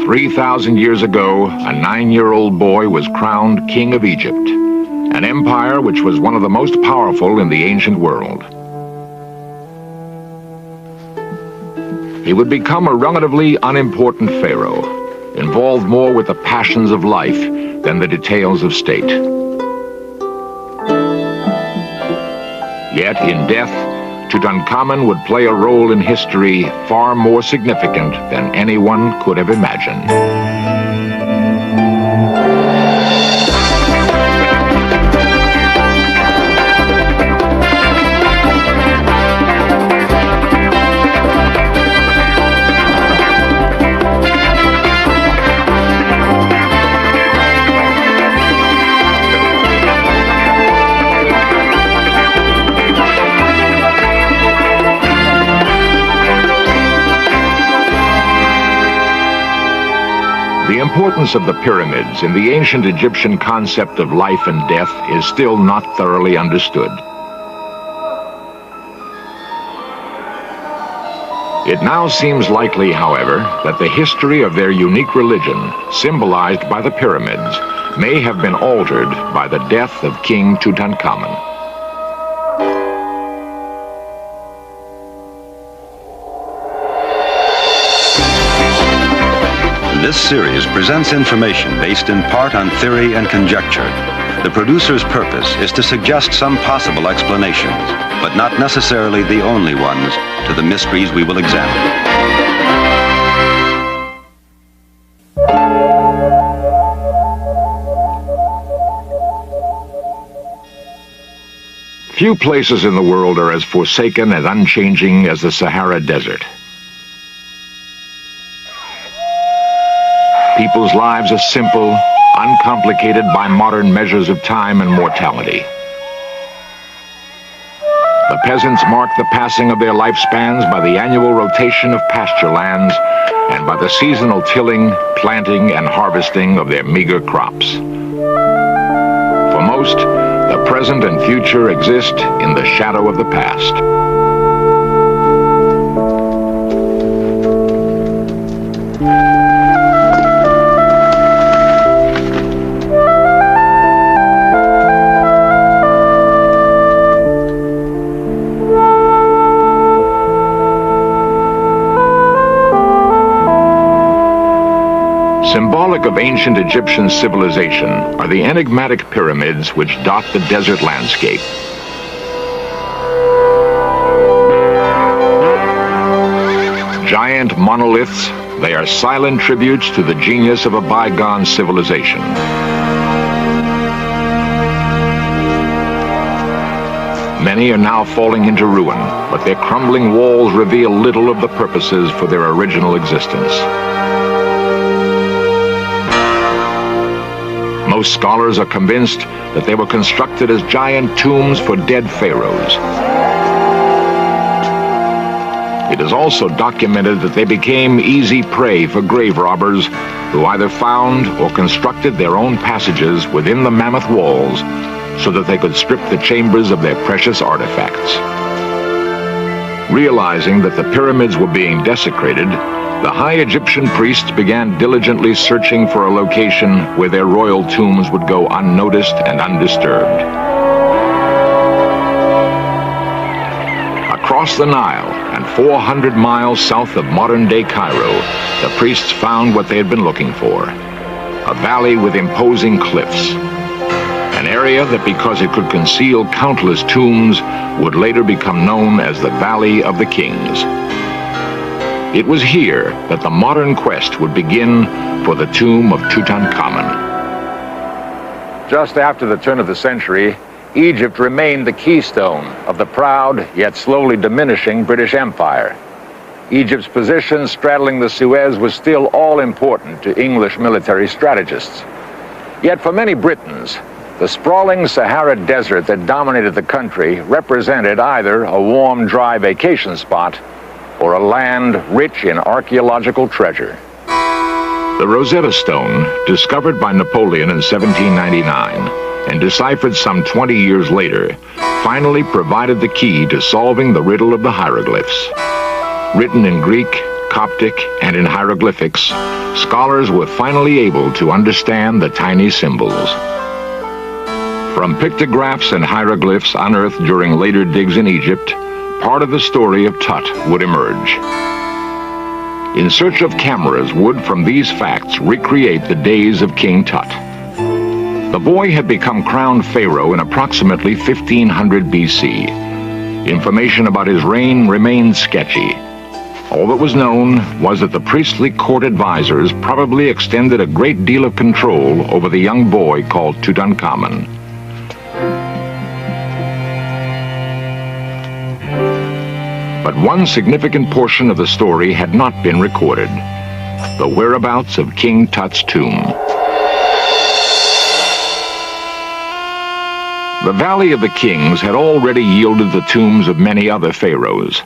3,000 years ago, a 9-year-old boy was crowned king of Egypt, an empire which was one of the most powerful in the ancient world. He would become a relatively unimportant pharaoh, involved more with the passions of life than the details of state. Yet in death, Tutankhamun would play a role in history far more significant than anyone could have imagined. The importance of the pyramids in the ancient Egyptian concept of life and death is still not thoroughly understood. It now seems likely, however, that the history of their unique religion, symbolized by the pyramids, may have been altered by the death of King Tutankhamun. This series presents information based in part on theory and conjecture. The producer's purpose is to suggest some possible explanations, but not necessarily the only ones, to the mysteries we will examine. Few places in the world are as forsaken and unchanging as the Sahara Desert. People's lives are simple, uncomplicated by modern measures of time and mortality. The peasants mark the passing of their lifespans by the annual rotation of pasture lands and by the seasonal tilling, planting, and harvesting of their meager crops. For most, the present and future exist in the shadow of the past. Symbolic of ancient Egyptian civilization are the enigmatic pyramids which dot the desert landscape. Giant monoliths, they are silent tributes to the genius of a bygone civilization. Many are now falling into ruin, but their crumbling walls reveal little of the purposes for their original existence. Most scholars are convinced that they were constructed as giant tombs for dead pharaohs. It is also documented that they became easy prey for grave robbers who either found or constructed their own passages within the mammoth walls so that they could strip the chambers of their precious artifacts. Realizing that the pyramids were being desecrated, the high Egyptian priests began diligently searching for a location where their royal tombs would go unnoticed and undisturbed. Across the Nile and 400 miles south of modern-day Cairo, the priests found what they had been looking for: a valley with imposing cliffs. An area that, because it could conceal countless tombs, would later become known as the Valley of the Kings. It was here that the modern quest would begin for the tomb of Tutankhamun. Just after the turn of the century, Egypt remained the keystone of the proud yet slowly diminishing British Empire. Egypt's position straddling the Suez was still all important to English military strategists. Yet for many Britons, the sprawling Sahara Desert that dominated the country represented either a warm, dry vacation spot or a land rich in archaeological treasure. The Rosetta Stone, discovered by Napoleon in 1799 and deciphered some 20 years later, finally provided the key to solving the riddle of the hieroglyphs. Written in Greek, Coptic and in hieroglyphics, scholars were finally able to understand the tiny symbols. From pictographs and hieroglyphs unearthed during later digs in Egypt, part of the story of Tut would emerge. In Search of cameras would, from these facts, recreate the days of King Tut. The boy had become crowned pharaoh in approximately 1500 BC. Information about his reign remained sketchy. All that was known was that the priestly court advisors probably extended a great deal of control over the young boy called Tutankhamun. But one significant portion of the story had not been recorded: the whereabouts of King Tut's tomb. The Valley of the Kings had already yielded the tombs of many other pharaohs.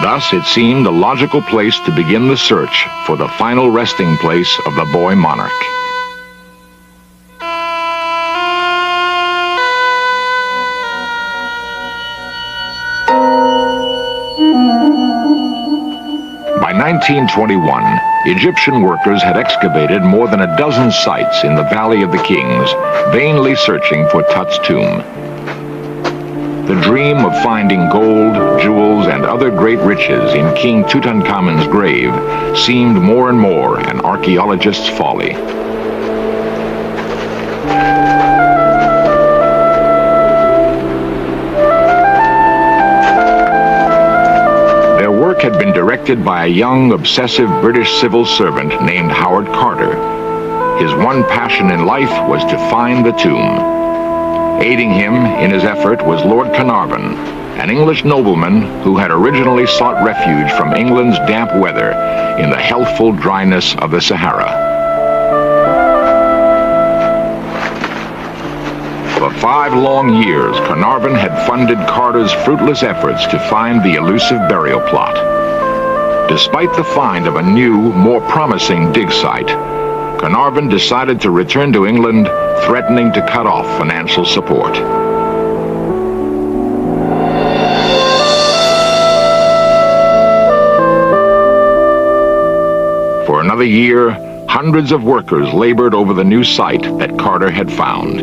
Thus, it seemed a logical place to begin the search for the final resting place of the boy monarch. By 1921, Egyptian workers had excavated more than a dozen sites in the Valley of the Kings, vainly searching for Tut's tomb. The dream of finding gold, jewels, and other great riches in King Tutankhamun's grave seemed more and more an archaeologist's folly. Their work had been directed by a young, obsessive British civil servant named Howard Carter. His one passion in life was to find the tomb. Aiding him in his effort was Lord Carnarvon, an English nobleman who had originally sought refuge from England's damp weather in the healthful dryness of the Sahara. For 5 long years, Carnarvon had funded Carter's fruitless efforts to find the elusive burial plot. Despite the find of a new, more promising dig site, Carnarvon decided to return to England, threatening to cut off financial support. For another year, hundreds of workers labored over the new site that Carter had found.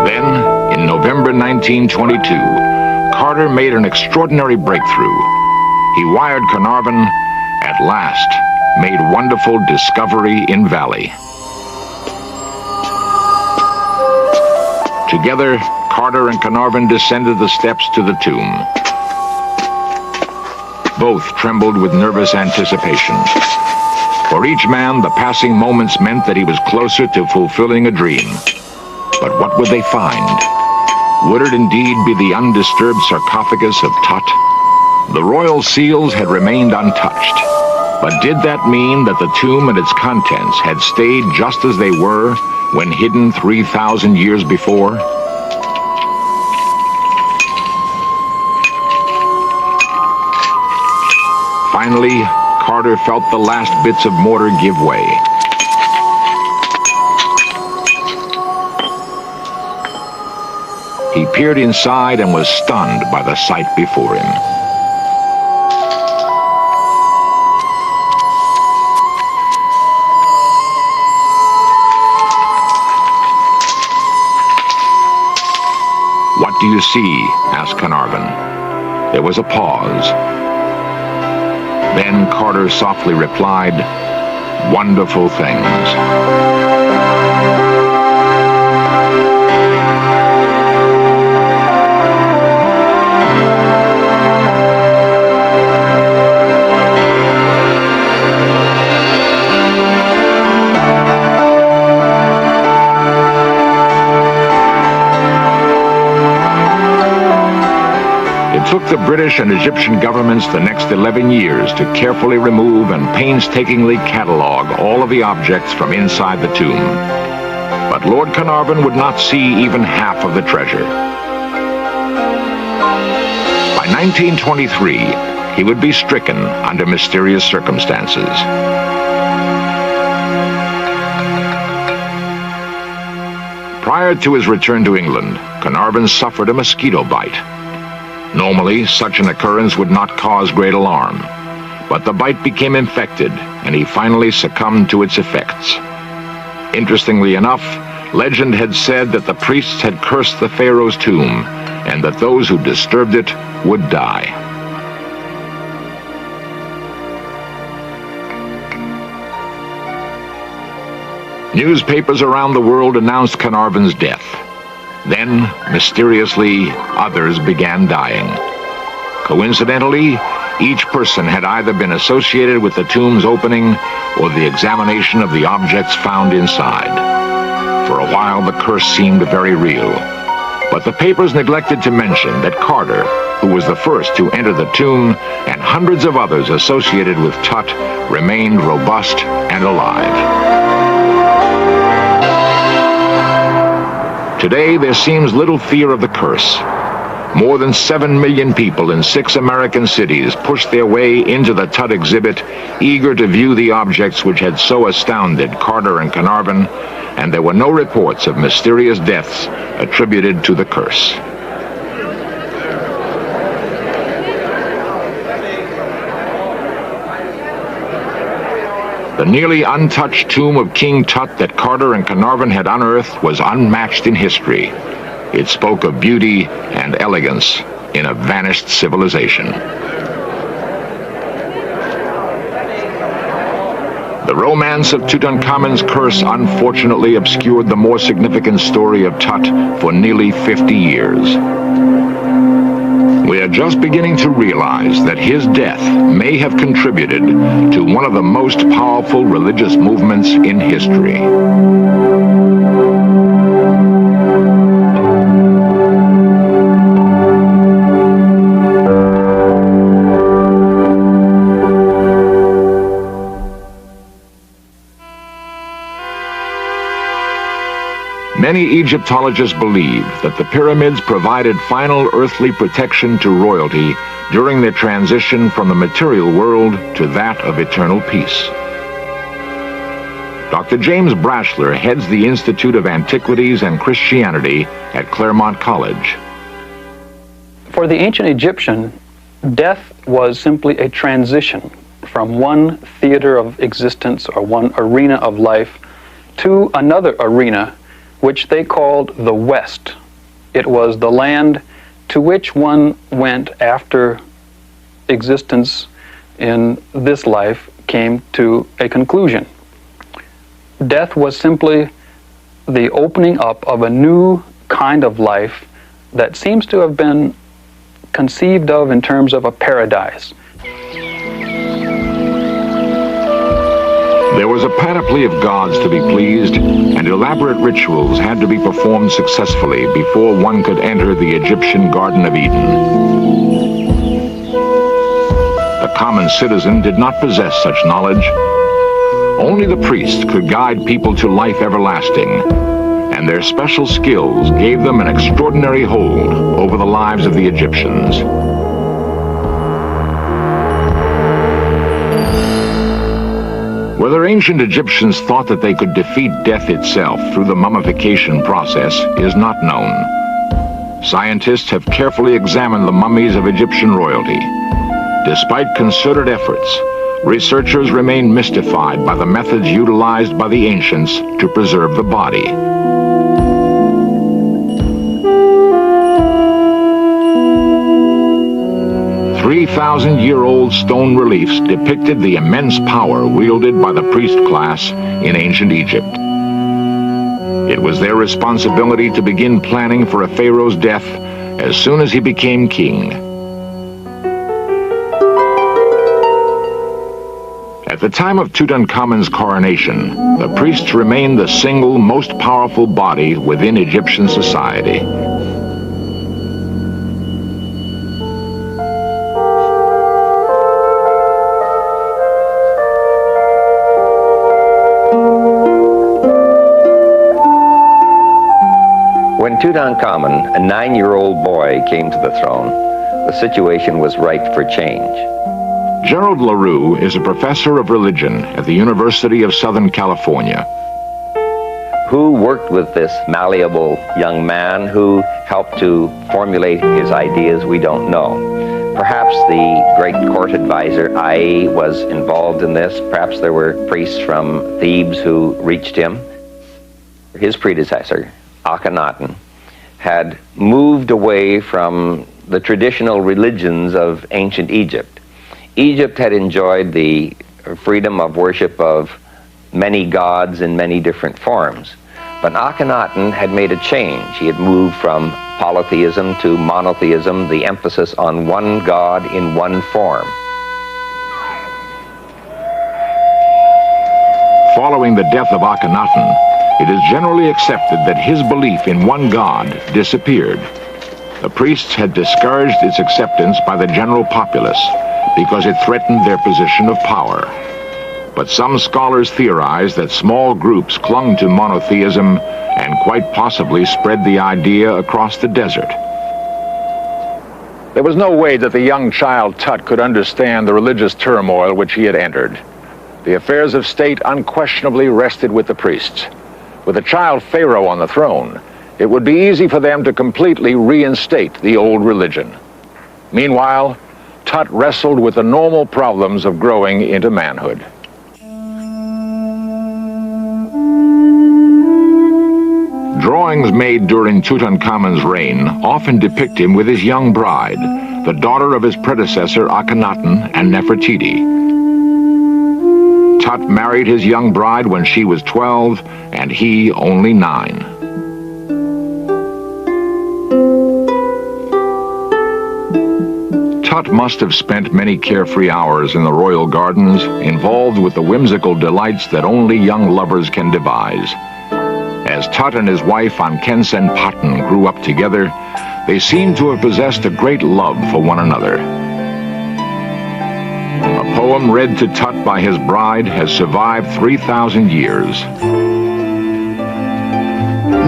Then, in November 1922, Carter made an extraordinary breakthrough. He wired Carnarvon, at last, made wonderful discovery in Valley. Together, Carter and Carnarvon descended the steps to the tomb. Both trembled with nervous anticipation. For each man, the passing moments meant that he was closer to fulfilling a dream. But what would they find? Would it indeed be the undisturbed sarcophagus of Tut? The royal seals had remained untouched. But did that mean that the tomb and its contents had stayed just as they were when hidden 3,000 years before? Finally, Carter felt the last bits of mortar give way. He peered inside and was stunned by the sight before him. "What do you see?" asked Carnarvon. There was a pause. Then Carter softly replied, "Wonderful things." It took the British and Egyptian governments the next 11 years to carefully remove and painstakingly catalog all of the objects from inside the tomb. But Lord Carnarvon would not see even half of the treasure. By 1923, he would be stricken under mysterious circumstances. Prior to his return to England, Carnarvon suffered a mosquito bite. Normally, such an occurrence would not cause great alarm, but the bite became infected, and he finally succumbed to its effects. Interestingly enough, legend had said that the priests had cursed the pharaoh's tomb, and that those who disturbed it would die. Newspapers around the world announced Carnarvon's death. Then, mysteriously, others began dying. Coincidentally, each person had either been associated with the tomb's opening or the examination of the objects found inside. For a while, the curse seemed very real. But the papers neglected to mention that Carter, who was the first to enter the tomb, and hundreds of others associated with Tut, remained robust and alive. Today, there seems little fear of the curse. More than 7 million people in 6 American cities pushed their way into the Tut exhibit, eager to view the objects which had so astounded Carter and Carnarvon, and there were no reports of mysterious deaths attributed to the curse. The nearly untouched tomb of King Tut that Carter and Carnarvon had unearthed was unmatched in history. It spoke of beauty and elegance in a vanished civilization. The romance of Tutankhamun's curse unfortunately obscured the more significant story of Tut for nearly 50 years. We are just beginning to realize that his death may have contributed to one of the most powerful religious movements in history. Many Egyptologists believe that the pyramids provided final earthly protection to royalty during their transition from the material world to that of eternal peace. Dr. James Brashler heads the Institute of Antiquities and Christianity at Claremont College. For the ancient Egyptian, death was simply a transition from one theater of existence or one arena of life to another arena, which they called the West. It was the land to which one went after existence in this life came to a conclusion. Death was simply the opening up of a new kind of life that seems to have been conceived of in terms of a paradise. There was a panoply of gods to be pleased, and elaborate rituals had to be performed successfully before one could enter the Egyptian Garden of Eden. The common citizen did not possess such knowledge. Only the priest could guide people to life everlasting, and their special skills gave them an extraordinary hold over the lives of the Egyptians. Whether ancient Egyptians thought that they could defeat death itself through the mummification process is not known. Scientists have carefully examined the mummies of Egyptian royalty. Despite concerted efforts, researchers remain mystified by the methods utilized by the ancients to preserve the body. 3,000-year-old stone reliefs depicted the immense power wielded by the priest class in ancient Egypt. It was their responsibility to begin planning for a pharaoh's death as soon as he became king. At the time of Tutankhamun's coronation, the priests remained the single most powerful body within Egyptian society. When Tutankhamun, a 9-year-old boy, came to the throne, the situation was ripe for change. Gerald LaRue is a professor of religion at the University of Southern California. Who worked with this malleable young man, who helped to formulate his ideas, we don't know. Perhaps the great court advisor, Ai, was involved in this. Perhaps there were priests from Thebes who reached him. His predecessor, Akhenaten, had moved away from the traditional religions of ancient Egypt. Egypt had enjoyed the freedom of worship of many gods in many different forms. But Akhenaten had made a change. He had moved from polytheism to monotheism, the emphasis on one god in one form. Following the death of Akhenaten, it is generally accepted that his belief in one god disappeared. The priests had discouraged its acceptance by the general populace because it threatened their position of power. But some scholars theorize that small groups clung to monotheism and quite possibly spread the idea across the desert. There was no way that the young child Tut could understand the religious turmoil which he had entered. The affairs of state unquestionably rested with the priests. With a child pharaoh on the throne, it would be easy for them to completely reinstate the old religion. Meanwhile, Tut wrestled with the normal problems of growing into manhood. Drawings made during Tutankhamun's reign often depict him with his young bride, the daughter of his predecessor Akhenaten and Nefertiti. Tut married his young bride when she was 12 and he only 9. Tut must have spent many carefree hours in the royal gardens, involved with the whimsical delights that only young lovers can devise. As Tut and his wife Ankensen Paten grew up together, they seem to have possessed a great love for one another. A poem read to Tut by his bride has survived 3,000 years.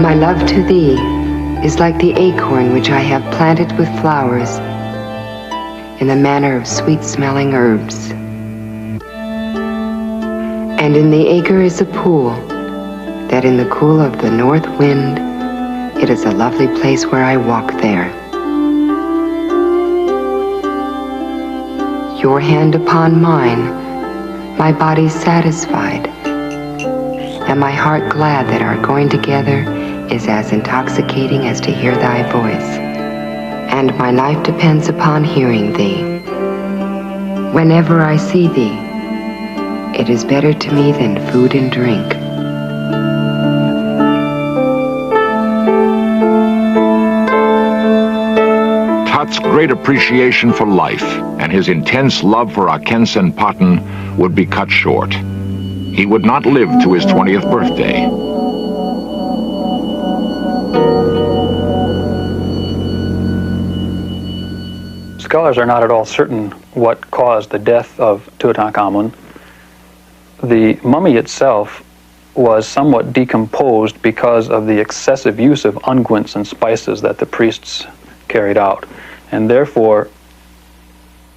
My love to thee is like the acorn which I have planted with flowers in the manner of sweet-smelling herbs. And in the acre is a pool, that in the cool of the north wind, it is a lovely place where I walk there. Your hand upon mine, my body satisfied, and my heart glad that our going together is as intoxicating as to hear thy voice, and my life depends upon hearing thee. Whenever I see thee, it is better to me than food and drink. Tut's great appreciation for life and his intense love for Ankensen Paten would be cut short. He would not live to his 20th birthday. Scholars are not at all certain what caused the death of Tutankhamun. The mummy itself was somewhat decomposed because of the excessive use of unguents and spices that the priests carried out, and therefore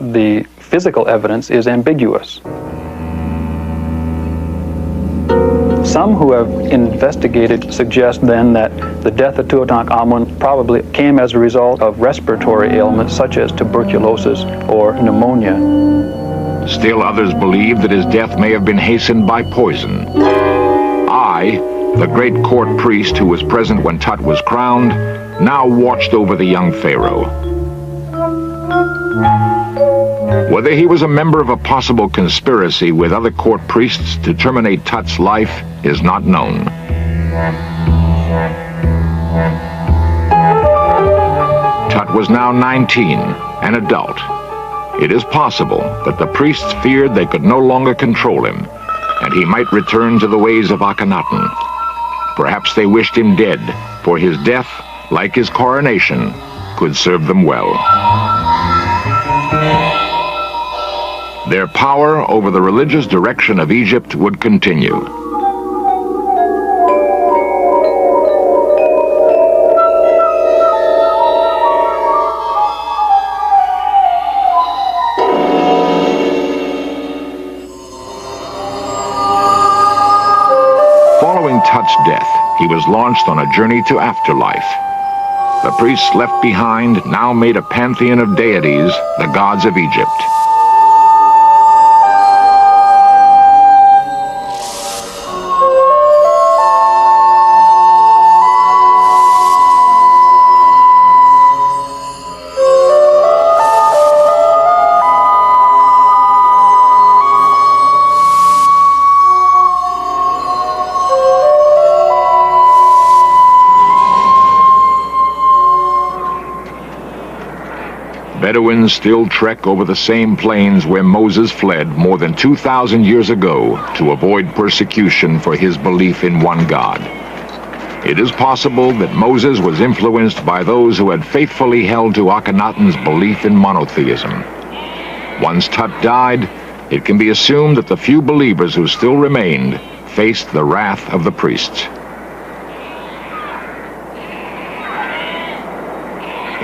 the physical evidence is ambiguous. Some who have investigated suggest then that the death of Tutankhamun probably came as a result of respiratory ailments such as tuberculosis or pneumonia. Still others believe that his death may have been hastened by poison. I, the great court priest who was present when Tut was crowned, now watched over the young pharaoh. Whether he was a member of a possible conspiracy with other court priests to terminate Tut's life is not known. Tut was now 19, an adult. It is possible that the priests feared they could no longer control him, and he might return to the ways of Akhenaten. Perhaps they wished him dead, for his death, like his coronation, could serve them well. Their power over the religious direction of Egypt would continue. Following Tut's death, he was launched on a journey to afterlife. The priests left behind now made a pantheon of deities, the gods of Egypt. Bedouins still trek over the same plains where Moses fled more than 2,000 years ago to avoid persecution for his belief in one God. It is possible that Moses was influenced by those who had faithfully held to Akhenaten's belief in monotheism. Once Tut died, it can be assumed that the few believers who still remained faced the wrath of the priests.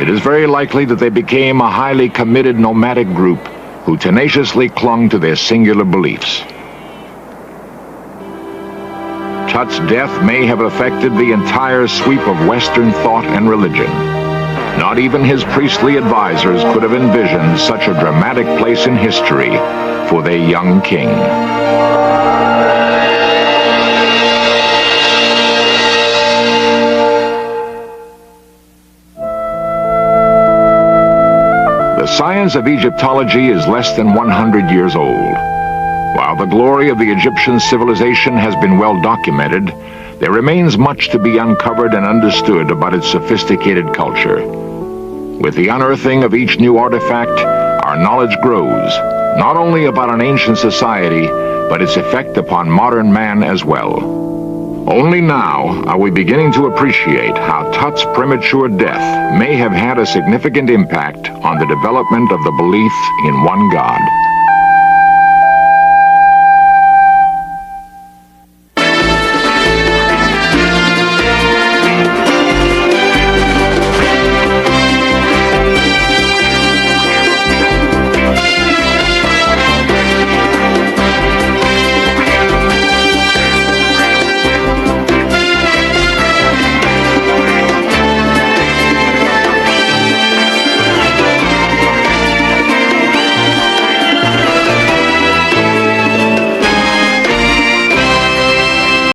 It is very likely that they became a highly committed nomadic group who tenaciously clung to their singular beliefs. Tut's death may have affected the entire sweep of Western thought and religion. Not even his priestly advisors could have envisioned such a dramatic place in history for their young king. The science of Egyptology is less than 100 years old. While the glory of the Egyptian civilization has been well documented, there remains much to be uncovered and understood about its sophisticated culture. With the unearthing of each new artifact, our knowledge grows, not only about an ancient society, but its effect upon modern man as well. Only now are we beginning to appreciate how Tut's premature death may have had a significant impact on the development of the belief in one God.